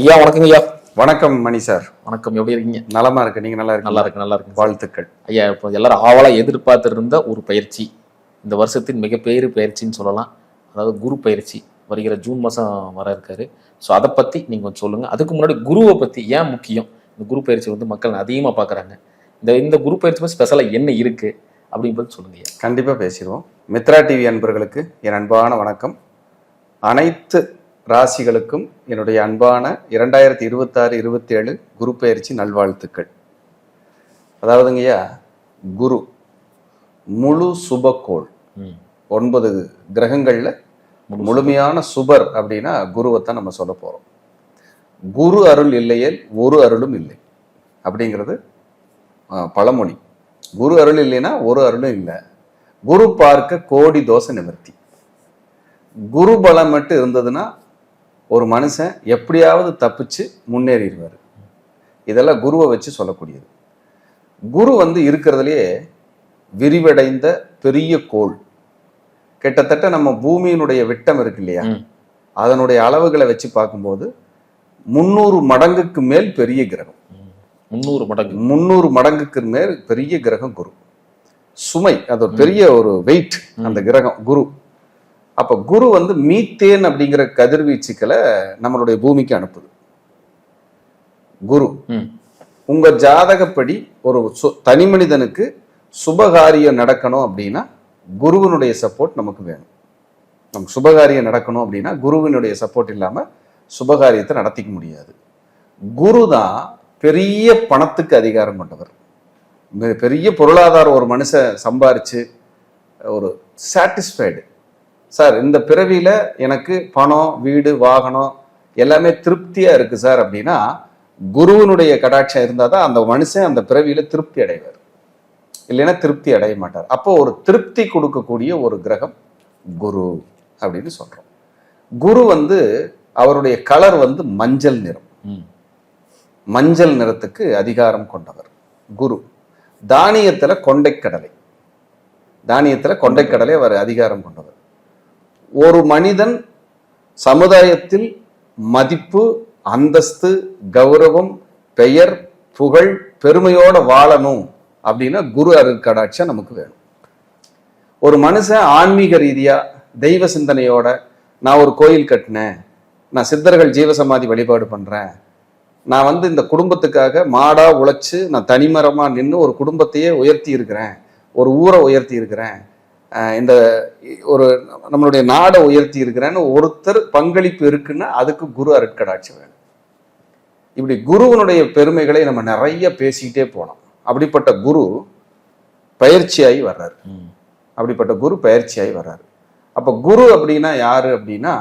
ஐயா வணக்கம் ஐயா. வணக்கம் மணி சார். வணக்கம், எப்படி இருக்கீங்க? நலமா இருக்கு, நீங்க நல்லா இருக்கு? நல்லா இருக்கு, நல்லா இருக்கு. வாழ்த்துக்கள் ஐயா. இப்போ எல்லாரும் ஆவலா எதிர்பார்த்திருந்த ஒரு பயிற்சி, இந்த வருஷத்தின் மிகப்பெரிய பயிற்சின்னு சொல்லலாம். அதாவது குரு பயிற்சி வருகிற ஜூன் மாதம் வர இருக்காரு. ஸோ அதை பற்றி நீங்கள் கொஞ்சம் சொல்லுங்கள். அதுக்கு முன்னாடி குருவை பற்றி ஏன் முக்கியம், இந்த குரு பயிற்சி வந்து மக்கள் அதிகமாக பார்க்குறாங்க, இந்த குரு பயிற்சி பற்றி ஸ்பெஷலாக என்ன இருக்குது அப்படிங்கிறது சொல்லுங்க ஐயா. கண்டிப்பாக பேசிடுவோம். மித்ரா டிவி அன்பர்களுக்கு என் அன்பான வணக்கம். அனைத்து ராசிகளுக்கும் என்னுடைய அன்பான 2026-27 குரு பயிற்சி நல்வாழ்த்துக்கள். அதாவதுங்கய்யா, குரு முழு சுபக்கோள். 9 கிரகங்கள்ல முழுமையான சுபர் அப்படின்னா குருவைத்தான் நம்ம சொல்ல போறோம். குரு அருள் இல்லையேல் ஒரு அருளும் இல்லை அப்படிங்கிறது பழமொழி. குரு அருள் இல்லைன்னா ஒரு அருளும் இல்லை. குரு பார்க்க கோடி தோஷ நிவர்த்தி. குரு பலம் மட்டும் இருந்ததுன்னா ஒரு மனுஷன் எப்படியாவது தப்பிச்சு முன்னேறிடுவார். இதெல்லாம் குருவை வச்சு சொல்லக்கூடியது. குரு வந்து இருக்கிறதுலையே விரிவடைந்த பெரிய கோள். கிட்டத்தட்ட நம்ம பூமியினுடைய விட்டம் இருக்கு இல்லையா, அதனுடைய அளவுகளை வச்சு பார்க்கும்போது 300 மடங்குக்கு மேல் பெரிய கிரகம். 300 மடங்குக்கு மேல் பெரிய கிரகம் குரு. சுமை, அது ஒரு பெரிய ஒரு வெயிட் அந்த கிரகம் குரு. அப்ப குரு வந்து மீத்தேன் அப்படிங்கிற கதிர்வீச்சுக்களை நம்மளுடைய பூமிக்கு அனுப்புது. குரு உங்க ஜாதகப்படி ஒரு தனி மனிதனுக்கு சுபகாரியம் நடக்கணும் அப்படின்னா குருவினுடைய சப்போர்ட் நமக்கு வேணும். நமக்கு சுபகாரியம் நடக்கணும் அப்படின்னா குருவினுடைய சப்போர்ட் இல்லாம சுபகாரியத்தை நடத்திக்க முடியாது. குரு தான் பெரிய பணத்துக்கு அதிகாரம் கொண்டவர். பெரிய பொருளாதாரம் ஒரு மனுஷன் சம்பாரிச்சு ஒரு சாட்டிஸ்ஃபைடு, சார் இந்த பிறவியில எனக்கு பணம், வீடு, வாகனம் எல்லாமே திருப்தியா இருக்கு சார் அப்படின்னா குருவினுடைய கடாட்சம் இருந்தால் தான் அந்த மனுஷன் அந்த பிறவியில திருப்தி அடைவார். இல்லைன்னா திருப்தி அடைய மாட்டார். அப்போ ஒரு திருப்தி கொடுக்கக்கூடிய ஒரு கிரகம் குரு அப்படின்னு சொல்றோம். குரு வந்து அவருடைய கலர் வந்து மஞ்சள் நிறம். மஞ்சள் நிறத்துக்கு அதிகாரம் கொண்டவர் குரு. தானியத்துல கொண்டைக்கடலை, அவர் அதிகாரம் கொண்டவர். ஒரு மனிதன் சமுதாயத்தில் மதிப்பு, அந்தஸ்து, கௌரவம், பெயர், புகழ், பெருமையோட வாழணும் அப்படின்னா குரு அருட்கடாட்சம் நமக்கு வேணும். ஒரு மனுஷன் ஆன்மீக ரீதியா தெய்வ சிந்தனையோட, நான் ஒரு கோயில் கட்டினேன், நான் சித்தர்கள் ஜீவசமாதி வழிபாடு பண்றேன், நான் வந்து இந்த குடும்பத்துக்காக மாடா உழைச்சு நான் தனிமரமா நின்று ஒரு குடும்பத்தையே உயர்த்தி இருக்கிறேன், ஒரு ஊரை உயர்த்தி இருக்கிறேன், இந்த ஒரு நம்மளுடைய நாடை உயர்த்தி இருக்கிறேன்னு ஒருத்தர் பங்களிப்பு இருக்குன்னா அதுக்கு குரு அருட்கடாட்சி வேணும். இப்படி குருவனுடைய பெருமைகளை நம்ம நிறைய பேசிக்கிட்டே போனோம். அப்படிப்பட்ட குரு பயிற்சியாகி வர்றாரு. அப்ப குரு அப்படின்னா யாரு அப்படின்னா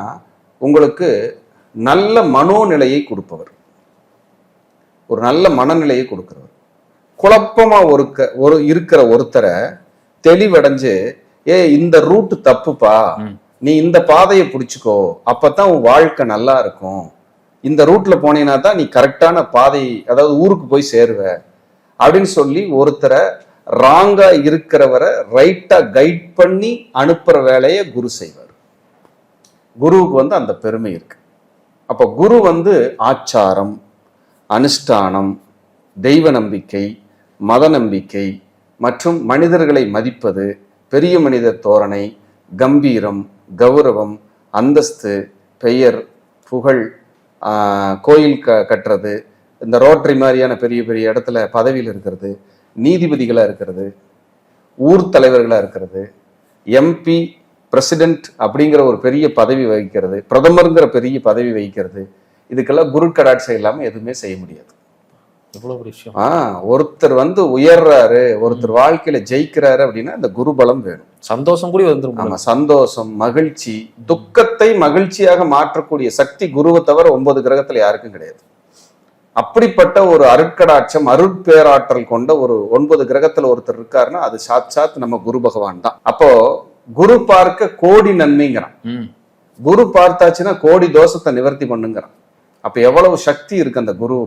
உங்களுக்கு நல்ல மனோநிலையை கொடுப்பவர், ஒரு நல்ல மனநிலையை கொடுக்கிறவர். குழப்பமா இருக்கிற ஒருத்தரை தெளிவடைஞ்சு, இந்த ரூட் தப்புப்பா, நீ இந்த பாதையை பிடிச்சுக்கோ, அப்பதான் உன் வாழ்க்கை நல்லா இருக்கும், இந்த ரூட்ல போனீங்கன்னா தான் நீ கரெக்டான பாதை, அதாவது ஊருக்கு போய் சேருவ அப்படின்னு சொல்லி ஒருத்தரை ராங்கா இருக்கிறவரை ரைட்டா கைட் பண்ணி அனுப்புற வேலையை குரு செய்வார். குருவுக்கு வந்து அந்த பெருமை இருக்கு. அப்ப குரு வந்து ஆச்சாரம், அனுஷ்டானம், தெய்வ நம்பிக்கை, மத நம்பிக்கை மற்றும் மனிதர்களை மதிப்பது, பெரிய மனித தோரணை, கம்பீரம், கௌரவம், அந்தஸ்து, பெயர், புகழ், கோயில் கட்டுறது, இந்த ரோட்டரி மாதிரியான பெரிய பெரிய இடத்துல பதவியில் இருக்கிறது, நீதிபதிகளாக இருக்கிறது, ஊர் தலைவர்களாக இருக்கிறது, எம்பி, பிரசிடென்ட் அப்படிங்கிற ஒரு பெரிய பதவி வகிக்கிறது, பிரதமருங்கிற பெரிய பதவி வகிக்கிறது, இதுக்கெல்லாம் குரு கடாட்சம் இல்லாமல் எதுவுமே செய்ய முடியாது. ஒருத்தர் வந்து உயர்றாரு, ஒருத்தர் வாழ்க்கையில ஜெயிக்கிறாரு அப்படின்னா இந்த குரு பலம் வேணும். சந்தோஷம் கூட வந்துடும். ஆமா, சந்தோஷம், மகிழ்ச்சி, துக்கத்தை மகிழ்ச்சியாக மாற்றக்கூடிய சக்தி குருவை தவிர 9 கிரகத்துல யாருக்கும் கிடையாது. அப்படிப்பட்ட ஒரு அருட்கடாட்சம், அருட்பேராற்றல் கொண்ட ஒரு 9 கிரகத்துல ஒருத்தர் இருக்காருன்னா அது சாட்சாத் நம்ம குரு பகவான் தான். அப்போ குரு பார்க்க கோடி நன்மைங்கிறான். குரு பார்த்தாச்சுன்னா கோடி தோஷத்தை நிவர்த்தி பண்ணுங்கிறான். அப்ப எவ்வளவு சக்தி இருக்கு அந்த குரு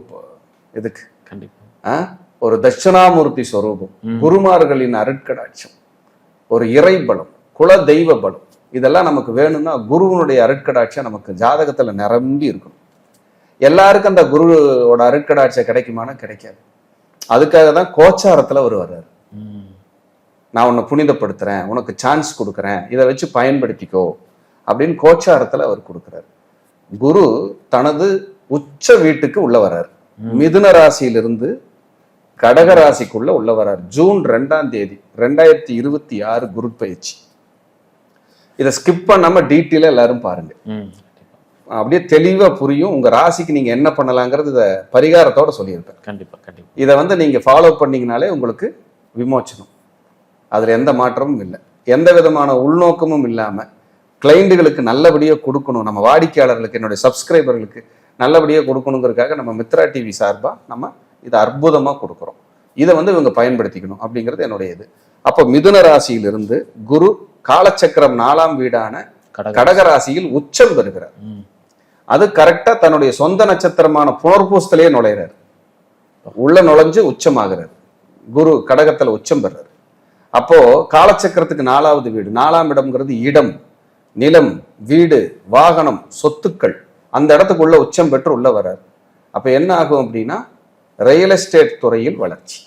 இதுக்கு. கண்டிப்பா ஒரு தட்சிணாமூர்த்தி ஸ்வரூபம், குருமார்களின் அருட்கடாட்சம், ஒரு இறை பலம், குல தெய்வ பலம், இதெல்லாம் நமக்கு வேணும்னா குருவனுடைய அருட்கடாட்சம் நமக்கு ஜாதகத்துல நிரம்பி இருக்கணும். எல்லாருக்கும் அந்த குருவோட அருட்கடாட்சியை கிடைக்குமானா கிடைக்காது. அதுக்காக தான் கோச்சாரத்துல அவர் வர்றாரு. நான் உன்னை புனிதப்படுத்துறேன், உனக்கு சான்ஸ் கொடுக்குறேன், இதை வச்சு பயன்படுத்திக்கோ அப்படின்னு கோச்சாரத்துல அவர் கொடுக்குறாரு. குரு தனது உச்ச வீட்டுக்கு உள்ள வர்றாரு. மிதுன ராசியிலிருந்து கடக ராசிக்குள்ள உள்ள வர்றாரு. ஜூன் 2ஆம் தேதி 2026 குரு பயிற்சி. இதை ஸ்கிப் பண்ணாம டீட்டெயிலா எல்லாரும் பாருங்க, அப்படியே தெளிவா புரியும். உங்க ராசிக்கு நீங்க என்ன பண்ணலாங்கிறது இதை பரிகாரத்தோட சொல்லியிருப்பேன். கண்டிப்பா கண்டிப்பா. இதை நீங்க ஃபாலோ பண்ணீங்கனாலே உங்களுக்கு விமோச்சனம். அதுல எந்த மாற்றமும் இல்லை, எந்த விதமான உள்நோக்கமும் இல்லாம கிளைண்டுகளுக்கு நல்லபடியாக கொடுக்கணும், நம்ம வாடிக்கையாளர்களுக்கு, என்னுடைய சப்ஸ்கிரைபர்களுக்கு நல்லபடியாக கொடுக்கணுங்கிறதுக்காக நம்ம மித்ரா டிவி சார்பாக நம்ம இதை அற்புதமாக கொடுக்குறோம். இதை இவங்க பயன்படுத்திக்கணும் அப்படிங்கிறது என்னுடைய இது. அப்போ மிதுன ராசியிலிருந்து குரு காலச்சக்கரம் 4ஆம் வீடான கடக ராசியில் உச்சம் பெறுகிறார். அது கரெக்டா தன்னுடைய சொந்த நட்சத்திரமான புனர்பூசத்திலேயே நுழைகிறார். உள்ள நுழைஞ்சு உச்சமாகிறார். குரு கடகத்துல உச்சம் பெறாரு. அப்போ காலச்சக்கரத்துக்கு 4ஆவது வீடு, 4ஆம் இடம்ங்கிறது இடம், நிலம், வீடு, வாகனம், சொத்துக்கள். அந்த இடத்துக்குள்ள உச்சம் பெற்று உள்ள வர்றார். அப்ப என்ன ஆகும் அப்படின்னா ரியல் எஸ்டேட் துறையில் வளர்ச்சி.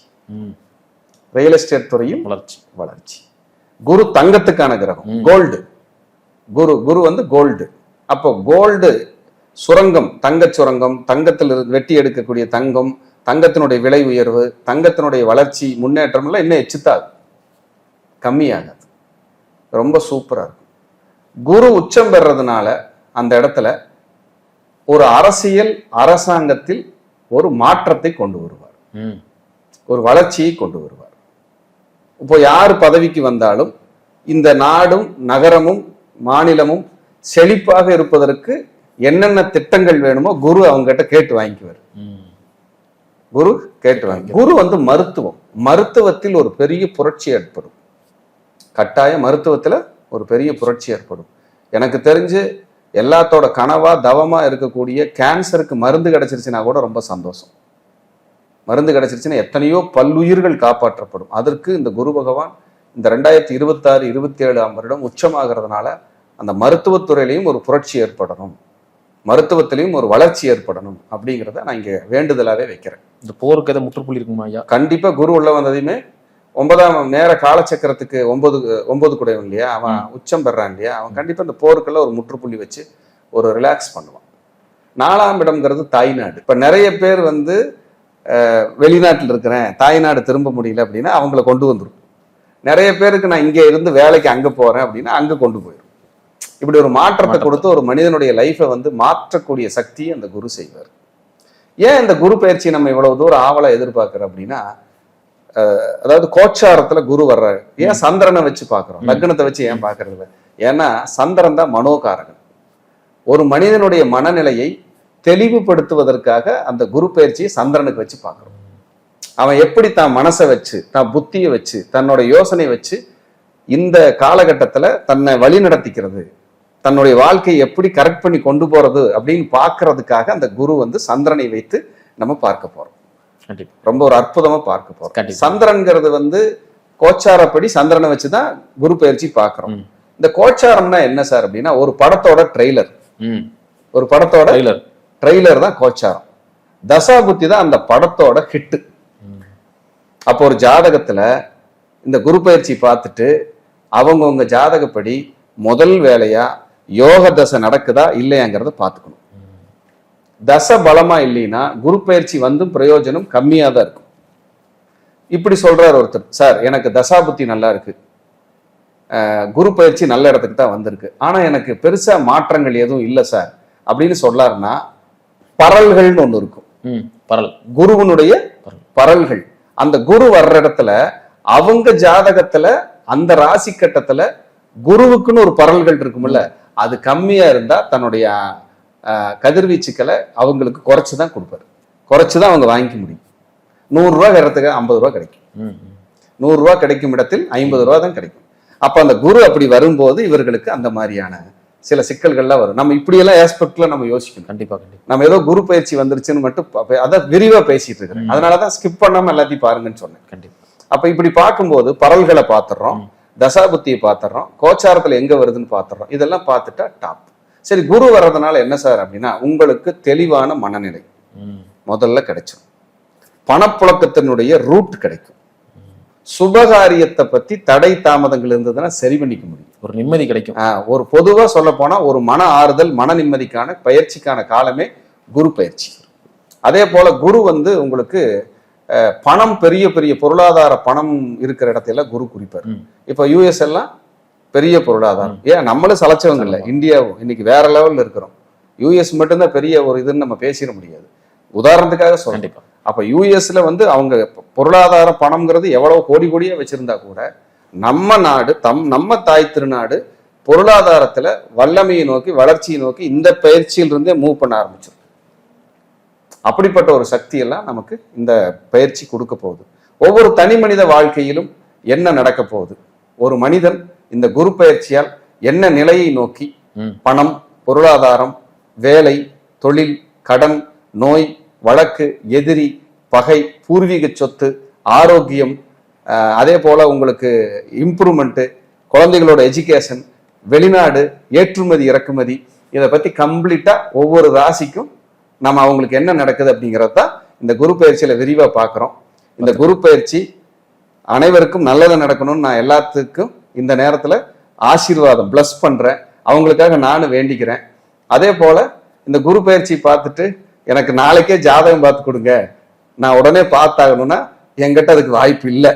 ரியல் எஸ்டேட் துறையில் வளர்ச்சி. குரு தங்கத்துக்கான கிரகம், கோல்டு. குரு கோல்டு. அப்போ கோல்டு சுரங்கம், தங்க சுரங்கம், தங்கத்தில் வெட்டி எடுக்கக்கூடிய தங்கம், தங்கத்தினுடைய விலை உயர்வு, தங்கத்தினுடைய வளர்ச்சி, முன்னேற்றம் எல்லாம் இன்னும் எச்சுத்தாது, கம்மியாகாது. ரொம்ப சூப்பரா இருக்கும். குரு உச்சம் பெறதுனால அந்த இடத்துல ஒரு அரசியல் அரசாங்கத்தில் ஒரு மாற்றத்தை கொண்டு வருவார், ஒரு வளர்ச்சியை கொண்டு வருவார். இப்போ யார் பதவிக்கு வந்தாலும் இந்த நாடும் நகரமும் மாநிலமும் செழிப்பாக இருப்பதற்கு என்னென்ன திட்டங்கள் வேணுமோ குரு அவங்ககிட்ட கேட்டு வாங்கிக்குவார். குரு கேட்டு வாங்கி. குரு மருத்துவம், மருத்துவத்தில் ஒரு பெரிய புரட்சி ஏற்படும். கட்டாய மருத்துவத்துல ஒரு பெரிய புரட்சி ஏற்படும். எனக்கு தெரிஞ்சு எல்லாத்தோட கனவா தவமா இருக்கக்கூடிய கேன்சருக்கு மருந்து கிடைச்சிருச்சுன்னா கூட ரொம்ப சந்தோஷம். மருந்து கிடைச்சிருச்சுன்னா எத்தனையோ பல்லுயிர்கள் காப்பாற்றப்படும். அதற்கு இந்த குரு பகவான் இந்த 2026-27ஆம் வருடம் உச்சமாகிறதுனால அந்த மருத்துவத்துறையிலையும் ஒரு புரட்சி ஏற்படணும், மருத்துவத்திலையும் ஒரு வளர்ச்சி ஏற்படணும் அப்படிங்கிறத நான் இங்க வேண்டுதலாவே வைக்கிறேன். இந்த போருக்கு எதை முற்றுப்புள்ளி இருக்குமா ஐயா? கண்டிப்பா குரு உள்ள வந்ததையுமே 9ஆம் நேர காலச்சக்கரத்துக்கு 9 குடையவன் இல்லையா, அவன் உச்சம் பெறான் இல்லையா, அவன் கண்டிப்பா இந்த போருக்கெல்லாம் ஒரு முற்றுப்புள்ளி வச்சு ஒரு ரிலாக்ஸ் பண்ணுவான். 4ஆம் இடம்ங்கிறது தாய்நாடு. இப்ப நிறைய பேர் வெளிநாட்டில் இருக்கிறேன், தாய்நாடு திரும்ப முடியல அப்படின்னா அவங்கள கொண்டு வந்துடும். நிறைய பேருக்கு நான் இங்க இருந்து வேலைக்கு அங்க போறேன் அப்படின்னா அங்க கொண்டு போயிடும். இப்படி ஒரு மாற்றத்தை கொடுத்து ஒரு மனிதனுடைய லைஃபை மாற்றக்கூடிய சக்தியை அந்த குரு செய்வார். ஏன் இந்த குரு பயிற்சி நம்ம இவ்வளவு தூரம் ஆவலா எதிர்பார்க்கிறோம் அப்படின்னா, அதாவது கோச்சாரத்துல குரு வர்றாரு. ஏன் சந்திரனை வச்சு பாக்குறோம், லக்னத்தை வச்சு ஏன் பாக்குறது இல்லை? ஏன்னா சந்திரன் தான் மனோகாரகன். ஒரு மனிதனுடைய மனநிலையை தெளிவுபடுத்துவதற்காக அந்த குரு பயிற்சியை சந்திரனுக்கு வச்சு பார்க்கிறோம். அவன் எப்படி தான் மனசை வச்சு, தான் புத்தியை வச்சு, தன்னோட யோசனை வச்சு இந்த காலகட்டத்துல தன்னை வழி நடத்திக்கிறது, தன்னுடைய வாழ்க்கையை எப்படி கரெக்ட் பண்ணி கொண்டு போறது அப்படின்னு பார்க்கறதுக்காக அந்த குரு சந்திரனை வைத்து நம்ம பார்க்க போறோம். ரொம்ப ஒரு அற்புதமா பார்க்க போறோம். சந்திரன்கிறது கோச்சாரப்படி சந்திரனை வச்சுதான் குரு பயிற்சி பார்க்கிறோம். இந்த கோச்சாரம்னா என்ன சார் அப்படின்னா, ஒரு படத்தோட ட்ரெய்லர், ஒரு படத்தோட ட்ரெய்லர் தான் கோச்சாரம். தசாபுத்தி தான் அந்த படத்தோட ஹிட்டு. அப்போ ஒரு ஜாதகத்துல இந்த குரு பயிற்சி பார்த்துட்டு அவங்கவுங்க ஜாதகப்படி முதல் வேலையா யோக தசை நடக்குதா இல்லையாங்கிறத பார்த்துக்கணும். தசை பலமா இல்லைன்னா குரு பயிற்சி பிரயோஜனம் கம்மியா தான் இருக்கும். இப்படி சொல்றாரு ஒருத்தர், சார் எனக்கு தசாபுத்தி நல்லா இருக்கு, குரு பயிற்சி நல்ல இடத்துக்கு தான் வந்திருக்கு, ஆனா எனக்கு பெருசா மாற்றங்கள் எதுவும் இல்லை சார் அப்படின்னு சொல்லாருன்னா, பரல்கள்னு ஒண்ணு இருக்கும். பரல், குருவனுடைய பரல்கள். அந்த குரு வர்ற இடத்துல அவங்க ஜாதகத்துல அந்த ராசி கட்டத்துல குருவுக்குன்னு ஒரு பரல்கள் இருக்கும்ல, அது கம்மியா இருந்தா தன்னுடைய கதிர்வீச்சுக்களை அவங்களுக்கு குறைச்சுதான் கொடுப்பாரு, குறைச்சுதான் அவங்க வாங்கிக்க முடியும். 100 ரூபாய் இடத்துக்கு 50 ரூபாய் கிடைக்கும், 100 ரூபாய் கிடைக்கும் இடத்தில் 50 ரூபாய் தான் கிடைக்கும். அப்ப அந்த குரு அப்படி வரும்போது இவர்களுக்கு அந்த மாதிரியான சில சிக்கல்கள்லாம் வரும். நம்ம இப்படியெல்லாம் ஆஸ்பெக்ட்ல நம்ம யோசிக்கணும். கண்டிப்பா நம்ம ஏதோ குரு பயிற்சி வந்துருச்சுன்னு மட்டும் அதை விரிவா பேசிட்டு இருக்கிறேன். அதனாலதான் ஸ்கிப் பண்ணாம எல்லாத்தையும் பாருங்கன்னு சொன்னேன். கண்டிப்பா. அப்ப இப்படி பார்க்கும்போது பரல்களை பார்த்துடுறோம், தசாபுத்தியை பார்த்துடுறோம், கோச்சாரத்துல எங்க வருதுன்னு பார்த்துடுறோம். இதெல்லாம் பார்த்துட்டா டாப். சரி, குரு வர்றதுனால என்ன சார் அப்படின்னா, உங்களுக்கு தெளிவான மனநிலை முதல்ல கிடைச்சிடும். பணப்புழக்கத்தினுடைய ரூட் கிடைக்கும். சுபகாரியத்தை பத்தி தடை தாமதங்கள் இருந்ததுன்னா சரி பண்ணிக்க முடியும். ஒரு நிம்மதி கிடைக்கும். ஒரு பொதுவா சொல்ல போனா ஒரு மன ஆறுதல், மன நிம்மதிக்கான பயிற்சிக்கான காலமே குரு பயிற்சி. அதே போல குரு உங்களுக்கு பணம், பெரிய பெரிய பொருளாதார பணம் இருக்கிற இடத்துல குரு குறிப்பார். இப்ப யூஎஸ் எல்லாம் பெரிய பொருளாதாரம். ஏன் நம்மளும் சலைச்சவங்க இல்லை, இந்தியாவும் இன்னைக்கு வேற லெவல்ல இருக்கிறோம். யூஎஸ் மட்டும்தான் பெரிய ஒரு இதுன்னு நம்ம பேசிட முடியாது. உதாரணத்துக்காக சொல்றேன். அப்ப யூஎஸ்ல அவங்க பொருளாதார பணம்ங்கிறது எவ்வளவு கோடி கோடியா வச்சிருந்தா கூட நம்ம நாடு, நம்ம தாய் திருநாடு பொருளாதாரத்துல வல்லமையை நோக்கி, வளர்ச்சியை நோக்கி இந்த பயிற்சியிலிருந்தே மூவ் பண்ண ஆரம்பிச்சிடும். அப்படிப்பட்ட ஒரு சக்தி எல்லாம் நமக்கு இந்த பயிற்சி கொடுக்க போகுது. ஒவ்வொரு தனி மனித வாழ்க்கையிலும் என்ன நடக்க போகுது, ஒரு மனிதன் இந்த குரு பயிற்சியால் என்ன நிலையை நோக்கி, பணம், பொருளாதாரம், வேலை, தொழில், கடன், நோய், வழக்கு, எதிரி, பகை, பூர்வீக சொத்து, ஆரோக்கியம், அதே போல உங்களுக்கு இம்ப்ரூவ்மெண்ட், குழந்தைகளோட எஜுகேஷன், வெளிநாடு, ஏற்றுமதி இறக்குமதி, இதை பத்தி கம்ப்ளீட்டா ஒவ்வொரு ராசிக்கும் நம்ம அவங்களுக்கு என்ன நடக்குது அப்படிங்கிறது தான் இந்த குரு பயிற்சியில விரிவா பார்க்குறோம். இந்த குரு பயிற்சி அனைவருக்கும் நல்லது நடக்கணும்னு நான் எல்லாத்துக்கும் இந்த நேரத்துல ஆசீர்வாதம் பிளஸ் பண்றேன். அவங்களுக்காக நானும் வேண்டிக்கிறேன். அதே போல இந்த குரு பயிற்சி பார்த்துட்டு எனக்கு நாளைக்கே ஜாதகம் பார்த்து கொடுங்க, நான் உடனே பார்த்தாகணும்னா என்கிட்ட அதுக்கு வாய்ப்பு இல்லை.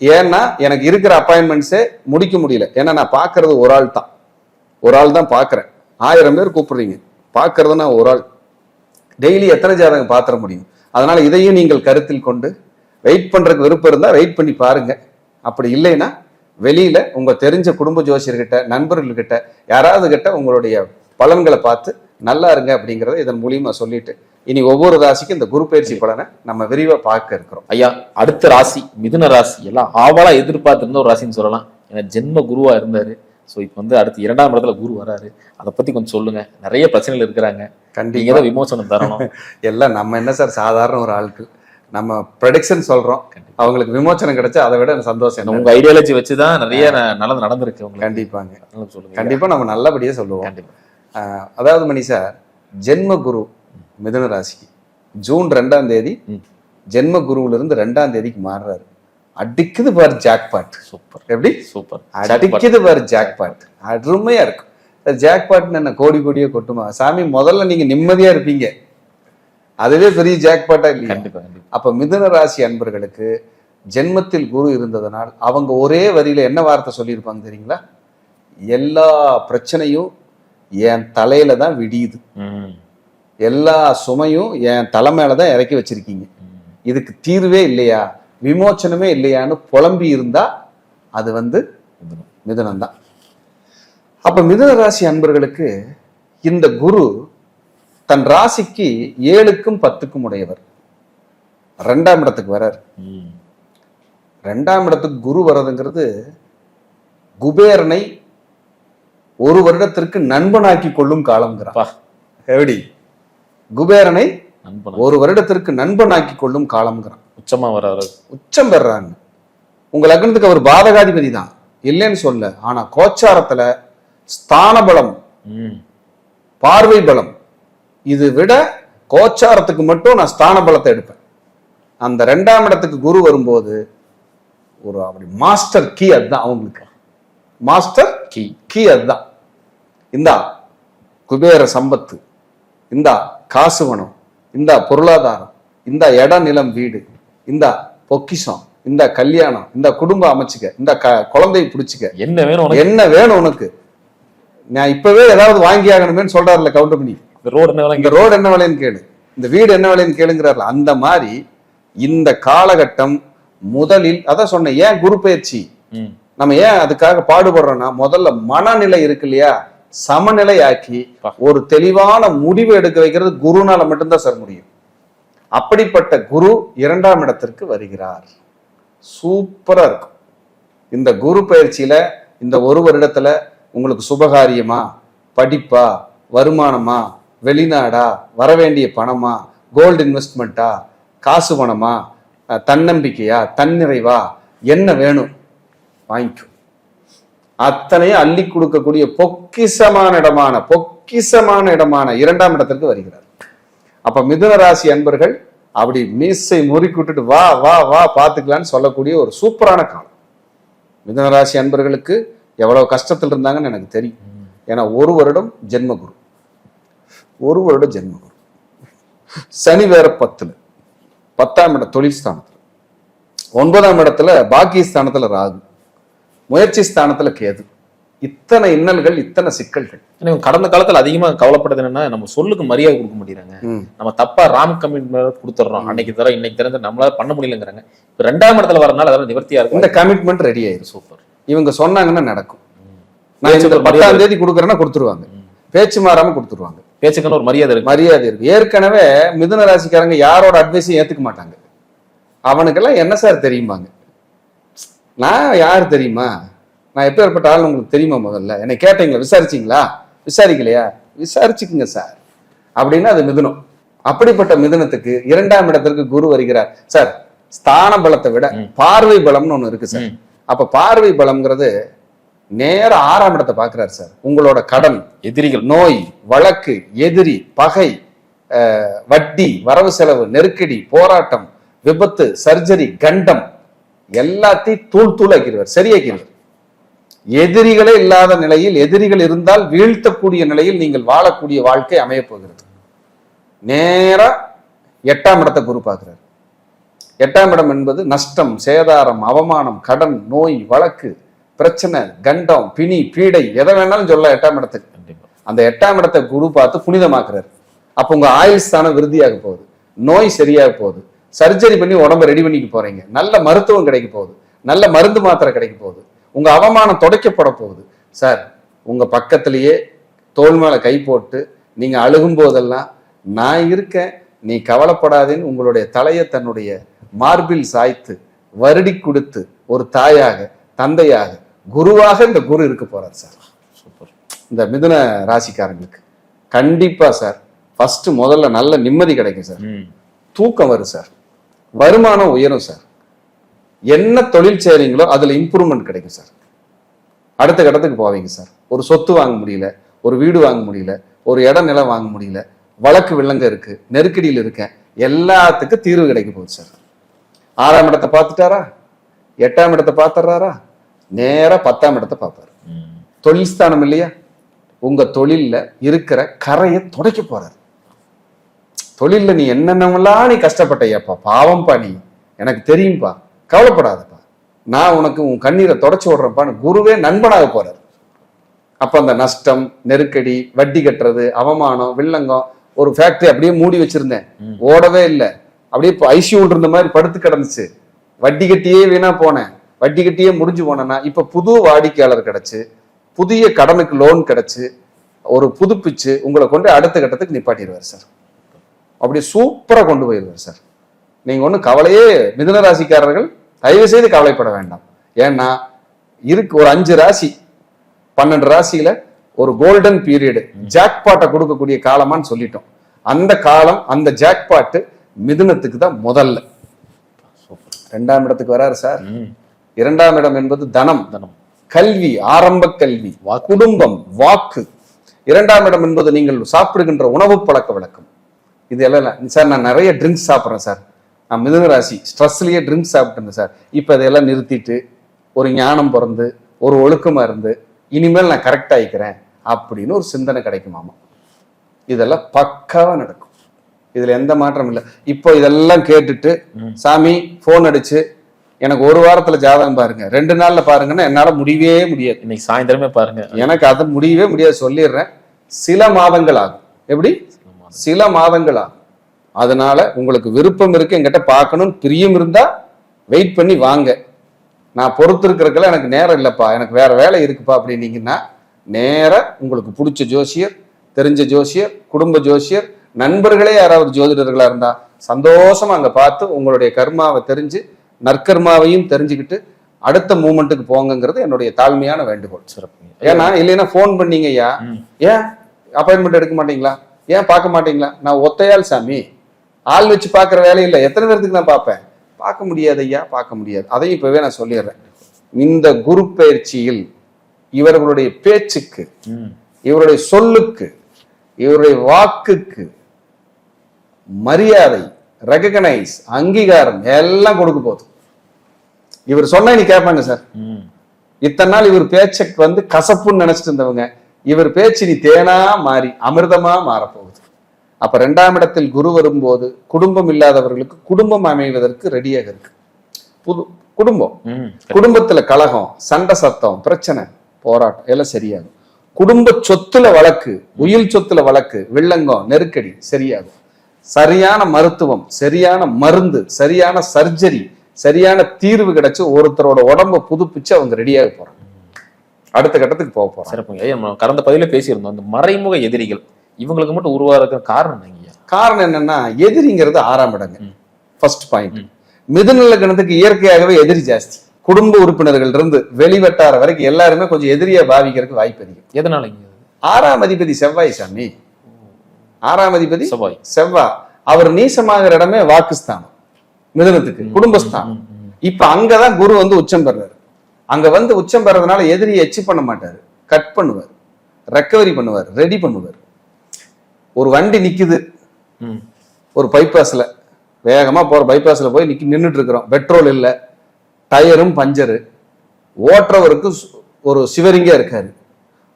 ஏன்னா எனக்கு இருக்கிற அப்பாயின்மெண்ட்ஸே முடிக்க முடியல. ஏன்னா நான் பார்க்கறது ஒரு ஆள் தான் பார்க்குறேன். 1000 பேர் கூப்பிடுறீங்க, பார்க்கறது நான் ஒரு ஆள். டெய்லி எத்தனை ஜாதகம் பார்த்துட முடியும்? அதனால இதையும் நீங்கள் கருத்தில் கொண்டு வெயிட் பண்றதுக்கு விருப்பம் இருந்தால் வெயிட் பண்ணி பாருங்க. அப்படி இல்லைன்னா வெளியில உங்க தெரிஞ்ச குடும்ப ஜோசியர்கிட்ட, நண்பர்கள்கிட்ட, யாராவது கிட்ட உங்களுடைய பலன்களை பார்த்து நல்லா இருங்க அப்படிங்கிறத இதன் மூலியமா சொல்லிட்டு இனி ஒவ்வொரு ராசிக்கும் இந்த குரு பயிற்சி பலனை நம்ம விரிவா பார்க்க இருக்கிறோம். ஐயா, அடுத்த ராசி மிதுன ராசி. எல்லாம் ஆவலா எதிர்பார்த்திருந்த ஒரு ராசின்னு சொல்லலாம். ஏன்னா ஜென்ம குருவா இருந்தாரு. ஸோ இப்போ அடுத்து 2ஆம் இடத்துல குரு வராரு. அதை பத்தி கொஞ்சம் சொல்லுங்க. நிறைய பிரச்சனைகள் இருக்கிறாங்க, கண்டிப்பா விமோசனம் தரணும். எல்லாம் நம்ம என்ன சார், சாதாரண ஒரு ஆட்கள், நம்ம ப்ரெடிக்ஷன் சொல்றோம். அவங்களுக்கு விமோசனம் கிடைச்சா அதை விட சந்தோஷம். உங்க ஐடியாலஜி வச்சுதான் நிறைய நல்லது நடந்திருக்கு உங்களுக்கு. கண்டிப்பாங்க, சொல்லுங்க. கண்டிப்பா நம்ம நல்லபடியே சொல்லுவோம். கண்டிப்பா. அதாவது மணி சார், ஜென்ம குரு மிதுன ராசிக்கு ஜூன் 2ஆம் தேதி ஜென்ம குருவுல இருந்து 2ஆம் தேதிக்கு மாறுறாரு. அடிக்குது பாரு ஜாக்பாட். சூப்பர். எப்படி சூப்பர் அடிக்குது பாரு ஜாக்பாட். அருமையா இருக்கும். ஜாக்பாட்னு என்ன கோடி கோடியே கொட்டுமா சாமி? முதல்ல நீங்க நிம்மதியா இருப்பீங்க, அதுவே பெரிய ஜாக்பாட்டா இல்லையா? கண்டிப்பா. அப்ப மிதுன ராசி அன்பர்களுக்கு ஜென்மத்தில் குரு இருந்ததனால் அவங்க ஒரே வரியில என்ன வார்த்தை சொல்லியிருப்பாங்க தெரியுங்களா? எல்லா பிரச்சனையும் என் தலையில தான் விடியுது, எல்லா சுமையும் என் தலை மேலதான் இறக்கி வச்சிருக்கீங்க, இதுக்கு தீர்வே இல்லையா, விமோச்சனமே இல்லையான்னு புலம்பி இருந்தா அது மிதுனம் தான். அப்ப மிதுன ராசி அன்பர்களுக்கு இந்த குரு தன் ராசிக்கு 7க்கும் 10க்கும் உடையவர். 2ஆம் இடத்துக்கு வர்றார். 2ஆம் இடத்துக்கு குரு வர்றதுங்கிறது குபேரனை ஒரு வருடத்திற்கு நண்பனாக்கி கொள்ளும் காலம்ங்கிறான். எப்படி குபேரனை ஒரு வருடத்திற்கு நண்பனாக்கி கொள்ளும் காலம்ங்கிறான். உச்சமா வர்றாரு, உச்சம் பெறாங்க. உங்க லக்னத்துக்கு அவர் பாதகாதிபதி தான், இல்லைன்னு சொல்ல. ஆனா கோச்சாரத்துல ஸ்தான பலம், பார்வை பலம், இது விட கோச்சாரத்துக்கு மட்டும் நான் ஸ்தான பலத்தை எடுப்பேன். அந்த 2ஆம் இடத்துக்கு குரு வரும்போது ஒரு அப்படி மாஸ்டர் கீ. அதுதான் அவங்களுக்கு மாஸ்டர் கீ அதுதான். இந்தா குபேர சம்பத்து, இந்தா காசு வனம், இந்தா பொருளாதாரம், இந்த இட நிலம் வீடு, இந்த பொக்கிஷம், இந்த கல்யாணம், இந்த குடும்பம் அமைச்சுக்க, இந்த குழந்தையை பிடிச்சிக்க, என்ன வேணும் உனக்கு, நான் இப்பவே ஏதாவது வாங்கி ஆகணுமேன்னு சொல்றாருல கவுண்டர் பண்ணி. இந்த ரோடு என்ன விலைன்னு கேளு, இந்த வீடு என்ன விலைன்னு கேளுங்கிறாருல. அந்த மாதிரி இந்த காலகட்டம் முதலில் அதான் சொன்னேன். ஏன் குரு பயிற்சி நம்ம ஏன் அதுக்காக பாடுபடுறோம்னா, முதல்ல மனநிலை இருக்கு இல்லையா, சமநிலை ஆக்கி ஒரு தெளிவான முடிவு எடுக்க வைக்கிறது குருனால மட்டும்தான் சார் முடியும். அப்படிப்பட்ட குரு 2ஆம் இடத்திற்கு வருகிறார். சூப்பரா இருக்கும். இந்த குரு பயிற்சியில இந்த ஒரு வருடத்துல உங்களுக்கு சுபகாரியமா, படிப்பா, வருமானமா, வெளிநாடா, வரவேண்டிய பணமா, கோல்டு இன்வெஸ்ட்மெண்ட்டா, காசு பணமா, தன்னம்பிக்கையா, தன்னிறைவா, என்ன வேணும் வாங்கிக்கும். அத்தனையும் அள்ளி கொடுக்கக்கூடிய பொக்கிசமான இடமான 2ஆம் இடத்திற்கு வருகிறார். அப்ப மிதுன ராசி அன்பர்கள் அப்படி மீசை முறுக்கிவிட்டுட்டு வா வா வா பார்த்துக்கலான்னு சொல்லக்கூடிய ஒரு சூப்பரான காலம். மிதுன ராசி அன்பர்களுக்கு எவ்வளவு கஷ்டத்தில் இருந்தாங்கன்னு எனக்கு தெரியும். ஏன்னா ஒரு வருடம் ஜென்மகுரு, சனி வேற 10ஆம் இடம் தொழில் ஸ்தானத்துல, 9ஆம் இடத்துல பாக்கியஸ்தானத்துல ராகு, முயற்சி ஸ்தானத்துல கேது. இத்தனை இன்னல்கள், இத்தனை சிக்கல்கள். கடந்த காலத்துல அதிகமா கவலைப்படுறது என்னன்னா, நம்ம சொல்லுக்கு மரியாதை கொடுக்க முடியறாங்க. நம்ம தப்பா ராம் கமிட்மெண்ட் கொடுத்துறோம். அன்னைக்கு தர இன்னைக்கு தர நம்மளால பண்ண முடியலங்கிறாங்க. இப்ப 2ஆம் இடத்துல வரனால அதெல்லாம் நிவர்த்தியா இருக்கும். இந்த கமிட்மெண்ட் ரெடி ஆயிரும். சூப்பர். இவங்க சொன்னாங்கன்னா நடக்கும். நான் இந்த 10ஆம் தேதி கொடுக்குறேன்னா கொடுத்துருவாங்க. பேச்சு மாறாம கொடுத்துருவாங்க. பேச்சுக்கான ஒரு மரியாதை இருக்கு. ஏற்கனவே மிதுன ராசிக்காரங்க யாரோட அட்வைஸையும் ஏத்துக்க மாட்டாங்க. அவனுக்கெல்லாம் என்ன சார் தெரியுமாங்க? நான் யாரு தெரியுமா? நான் எப்பேற்பட்ட ஆள் உங்களுக்கு தெரியுமா? முதல்ல என்னை கேட்டீங்களா? விசாரிச்சிங்களா? விசாரிக்கலையா? விசாரிச்சுக்குங்க சார் அப்படின்னா அது மிதுனம். அப்படிப்பட்ட மிதுனத்துக்கு 2ஆம் இடத்திற்கு குரு வருகிறார். சார், ஸ்தான பலத்தை விட பார்வை பலம்னு ஒண்ணு இருக்கு சார். அப்ப பார்வை பலம்ங்கிறது நேர 6ஆம் இடத்தை பாக்குறாரு சார். உங்களோட கடன், எதிரிகள், நோய், வழக்கு, எதிரி, பகை, வட்டி, வரவு செலவு, நெருக்கடி, போராட்டம், விபத்து, சர்ஜரி, கண்டம் எல்லாத்தையும் தூள் ஆக்கிடுவார், சரியாக்கிடுவார். எதிரிகளே இல்லாத நிலையில், எதிரிகள் இருந்தால் வீழ்த்தக்கூடிய நிலையில் நீங்கள் வாழக்கூடிய வாழ்க்கை அமைய போகிறது. நேரா 8ஆம் இடத்தை குரு பார்க்கிறார். 8ஆம் இடம் என்பது நஷ்டம், சேதாரம், அவமானம், கடன், நோய், வழக்கு, பிரச்சனை, கண்டம், பிணி, பீடை, எதை வேணாலும் சொல்ல 8ஆம் இடத்துக்கு. அந்த 8ஆம் இடத்தை குரு பார்த்து புனிதமாக்குறாரு. அப்ப உங்க ஆயுள் ஸ்தானம் விருத்தியாக போகுது, நோய் சரியாக போகுது, சர்ஜரி பண்ணி உடம்ப ரெடி பண்ணிக்க போறீங்க, நல்ல மருத்துவம் கிடைக்க போகுது, நல்ல மருந்து மாத்திரை கிடைக்க போகுது, உங்க அவமானம் துடைக்கப்பட போகுது. சார், உங்க பக்கத்திலேயே தோல் மேல கை போட்டு நீங்க அழுகும் போதெல்லாம் நான் இருக்கேன், நீ கவலைப்படாதேன்னு உங்களுடைய தலையை தன்னுடைய மார்பில் சாய்த்து வருடி கொடுத்து ஒரு தாயாக, தந்தையாக, குருவாக இந்த குரு இருக்க போறார் சார். சூப்பர். இந்த மிதுன ராசிக்காரங்களுக்கு கண்டிப்பா சார் முதல்ல நல்ல நிம்மதி கிடைக்கும் சார். தூக்கம் வரும் சார். வருமானம் உயரும் சார். என்ன தொழில் செய்றீங்களோ அதுல இம்ப்ரூவ்மெண்ட் கிடைக்கும் சார். அடுத்த கட்டத்துக்கு போவீங்க சார். ஒரு சொத்து வாங்க முடியல, ஒரு வீடு வாங்க முடியல, ஒரு இடம் நிலம் வாங்க முடியல, வழக்கு வில்லங்க இருக்கு, நெருக்கடியில் இருக்கேன், எல்லாத்துக்கும் தீர்வு கிடைக்க போகுது சார். 6ஆம் இடத்தை பார்த்துட்டாரா? 8ஆம் இடத்தை பார்த்துறாரா? நேரா 10ஆம் இடத்தை பார்ப்பாரு. தொழில் ஸ்தானம் இல்லையா? உங்க தொழில்ல இருக்கிற கரையை துடைக்க போறாரு. தொழில்ல நீ என்னென்னலாம் நீ கஷ்டப்பட்டையாப்பா, பாவம்பா, நீ எனக்கு தெரியும்பா, கவலைப்படாதப்பா, நான் உனக்கு உன் கண்ணீரை தொடச்சு விடுறப்பான்னு குருவே நண்பனாக போறாரு. அப்ப அந்த நஷ்டம், நெருக்கடி, வட்டி கட்டுறது, அவமானம், வில்லங்கம், ஒரு ஃபேக்டரி அப்படியே மூடி வச்சிருந்தேன், ஓடவே இல்லை, அப்படியே ஐசியூல் இருந்த மாதிரி படுத்து கிடந்துச்சு, வட்டி கட்டியே வீணா போனேன், வட்டி கட்டியே முடிஞ்சு போனேன்னா இப்ப புது வாடிக்கையாளர் கிடைச்சு, புதிய கடனுக்கு லோன் கிடைச்சு, ஒரு புதுப்பிச்சு உங்களை கொண்டு அடுத்த கட்டத்துக்கு நிப்பாட்டிடுவார் சார். அப்படி சூப்பரா கொண்டு போயிடுவார் சார். நீங்க ஒன்றும் கவலையே, மிதுன ராசிக்காரர்கள் தயவு செய்து கவலைப்பட வேண்டாம். ஏன்னா இருக்கு ஒரு 5 ராசி 12 ராசியில ஒரு கோல்டன் பீரியடு, ஜாக்பாட்டை கொடுக்கக்கூடிய காலமான்னு சொல்லிட்டோம். அந்த காலம், அந்த ஜாக்பாட்டு மிதுனத்துக்கு தான் முதல்ல. 2ஆம் இடத்துக்கு வராரு சார். 2ஆம் இடம் என்பது தனம், கல்வி, ஆரம்ப கல்வி, குடும்பம், வாக்கு. 2ஆம் இடம் என்பது நீங்கள் சாப்பிடுகின்ற உணவு பழக்க வழக்கம். இது எல்லாம் சார், நான் நிறைய ட்ரிங்க்ஸ் சாப்பிட்றேன் சார், நான் மிதுன ராசி ஸ்ட்ரெஸ்லயே ட்ரிங்க்ஸ் சாப்பிட்டேன் சார், இப்ப இதெல்லாம் நிறுத்திட்டு ஒரு ஞானம் பிறந்து ஒரு ஒழுக்கமா இருந்து இனிமேல் நான் கரெக்ட் ஆயிக்கிறேன் அப்படின்னு ஒரு சிந்தனை கிடைக்குமாமா. இதெல்லாம் பக்காவா நடக்கும். இதுல எந்த மாற்றம் இல்லை. இப்போ இதெல்லாம் கேட்டுட்டு சாமி போன் அடிச்சு எனக்கு ஒரு வாரத்துல ஜாதகம் பாருங்க, 2 நாள்ல பாருங்கன்னா என்னால முடியவே முடியாது. இன்னைக்கு சாயந்தரமே பாருங்க, எனக்கு அது முடியவே முடியாது சொல்லிடுறேன். சில மாதங்கள் ஆகும். எப்படி? சில மாதங்கள் ஆகும். அதனால உங்களுக்கு விருப்பம் இருக்கு, என்கிட்ட பார்க்கணும் பிரியம் இருந்தா வெயிட் பண்ணி வாங்க. நான் பொறுத்திருக்கிறதுக்கெல்லாம் எனக்கு நேரம் இல்லைப்பா, எனக்கு வேற வேலை இருக்குப்பா அப்படின்னீங்கன்னா நேரா உங்களுக்கு பிடிச்ச ஜோசியர், தெரிஞ்ச ஜோசியர், குடும்ப ஜோசியர், நண்பர்களே யாராவது ஜோதிடர்களா இருந்தா சந்தோஷமா அங்க பார்த்து உங்களுடைய கர்மாவை தெரிஞ்சு நற்கர்மாவையும் தெரிஞ்சுக்கிட்டு அடுத்த மூமெண்ட்டுக்கு போங்கிறது என்னுடைய தாழ்மையான வேண்டுகோள். சிறப்பு. ஏன்னா இல்லைன்னா போன் பண்ணீங்க, ஐயா ஏன் அப்பாயின்மெண்ட் எடுக்க மாட்டீங்களா, ஏன் பார்க்க மாட்டீங்களா? நான் ஒத்தையாள் சாமி, ஆள் வச்சு பார்க்குற வேலையில்லை, எத்தனை பேருக்கு நான் பார்ப்பேன்? பார்க்க முடியாது ஐயா, பார்க்க முடியாது. அதையும் இப்பவே நான் சொல்லிடுறேன். இந்த குரு பயிற்சியில் இவர்களுடைய பேச்சுக்கு, ம். இவருடைய சொல்லுக்கு, இவருடைய வாக்குக்கு மரியாதை, ரெகக்னைஸ், அங்கீகாரம் எல்லாம் கொடுக்க போகுது. இவர் சொன்னா நீ கேட்பாங்க சார். ம். இத்தனை நாள் இவர் பேச்சுக்கு வந்து கசப்புன்னு நினைச்சிட்டு இருந்தவங்க இவர் பேச்சு நீ தேனா மாறி அமிர்தமா மாறப்போகுது. அப்ப 2ஆம் இடத்தில் குரு வரும்போது குடும்பம் இல்லாதவர்களுக்கு குடும்பம் அமைவதற்கு ரெடியாக இருக்கு. புது குடும்பம், ம். குடும்பத்துல கலகம், சண்டை சத்தம், பிரச்சனை, போராட்டம் எல்லாம் சரியாகும். குடும்ப சொத்துல வழக்கு, உயில் சொத்துல வழக்கு, வில்லங்கம், நெருக்கடி சரியாகும். சரியான மருத்துவம், சரியான மருந்து, சரியான சர்ஜரி, சரியான தீர்வு கிடைச்சு ஒருத்தரோட உடம்ப புதுப்பிச்சு அவங்க ரெடியாக போறாங்க, அடுத்த கட்டத்துக்கு போக போறாங்க. சிறப்புங்க. நம்ம கடந்த பதில பேசியிருந்தோம், இந்த மறைமுக எதிரிகள் இவங்களுக்கு மட்டும் உருவாக காரணம் என்னங்க? காரணம் என்னன்னா, எதிரிங்கிறது 6ஆம் இடங்க. First point. மிதுன லக்னத்துக்கு இயற்கையாகவே எதிரி ஜாஸ்தி. குடும்ப உறுப்பினர்கள் இருந்து வெளிவட்டார வரைக்கும் எல்லாருமே கொஞ்சம் எதிரியா பாவிக்கிறதுக்கு வாய்ப்பு அதிகம். எதனால? 6ஆம் அதிபதி செவ்வாய் சாமி. 6ஆம் அதிபதி செவ்வாய். செவ்வாய் அவர் நீசமாகிற இடமே வாக்குஸ்தானம், மிதுனத்துக்கு குடும்பஸ்தானம். இப்ப அங்கதான் குரு வந்து உச்சம் பெறாரு. அங்க வந்து உச்சம் பெறதுனால எதிரியை எச்சி பண்ண மாட்டாரு, கட் பண்ணுவார், ரெக்கவரி பண்ணுவார், ரெடி பண்ணுவார். ஒரு வண்டி நிக்குது ஒரு பைபாஸ்ல, வேகமா போற பைபாஸ்ல போய் நின்றுட்டு இருக்கிறோம், பெட்ரோல் இல்லை, டயரும் பஞ்சரு, ஓட்டுறவருக்கு ஒரு சிவரிங்கா இருக்காரு.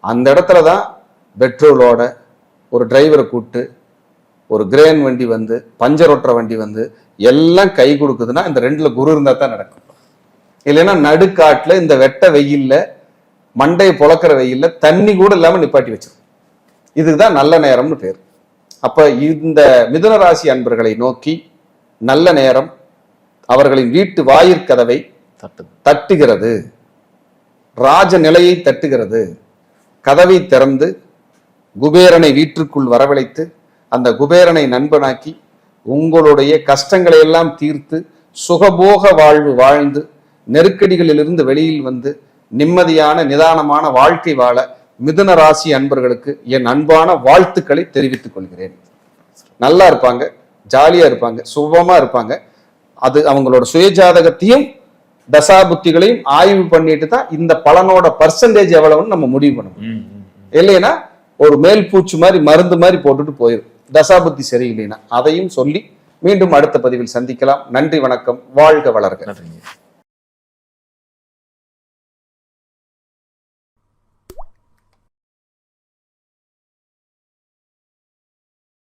அந்த இடத்துலதான் பெட்ரோலோட ஒரு டிரைவரை கூப்பிட்டு ஒரு கிரேன் வண்டி வந்து, பஞ்சர் ஓட்டுற வண்டி வந்து எல்லாம் கை கொடுக்குதுன்னா இந்த 2ல குரு இருந்தா தான் நடக்கும். இல்லைன்னா நடுக்காட்டுல இந்த வெட்ட வெயில்ல, மண்டையை பொழக்கிற வெயில்ல தண்ணி கூட இல்லாம நிப்பாட்டி வச்சிருக்கும். இதுதான் நல்ல நேரம்னு பேர். அப்ப இந்த மிதுன ராசி அன்பர்களை நோக்கி நல்ல நேரம் அவர்களின் வீட்டு வாயிற்கதவை தட்டுகிறது, ராஜ நிலையை தட்டுகிறது. கதவை திறந்து குபேரனை வீட்டிற்குள் வரவழைத்து அந்த குபேரனை நண்பனாக்கி உங்களுடைய கஷ்டங்களை எல்லாம் தீர்த்து சுகபோக வாழ்வு வாழ்ந்து நெருக்கடிகளிலிருந்து வெளியில் வந்து நிம்மதியான நிதானமான வாழ்க்கை வாழ மிதுன ராசி அன்பர்களுக்கு என் அன்பான வாழ்த்துக்களை தெரிவித்துக் கொள்கிறேன். நல்லா இருப்பாங்க, ஜாலியா இருப்பாங்க, சுபமா இருப்பாங்க. அது அவங்களோட சுயஜாதகத்தையும் தசாபுத்திகளையும் ஆய்வு பண்ணிட்டு தான் இந்த பலனோட பர்சன்டேஜ் எவ்வளவுன்னு நம்ம முடிவு பண்ணணும். இல்லைன்னா ஒரு மேல் பூச்சி மாதிரி மருந்து மாதிரி போட்டுட்டு போயிடும், தசாபுத்தி சரியில்லைன்னா. அதையும் சொல்லி மீண்டும் அடுத்த பதிவில் சந்திக்கலாம். நன்றி, வணக்கம், வாழ்க வளர்க.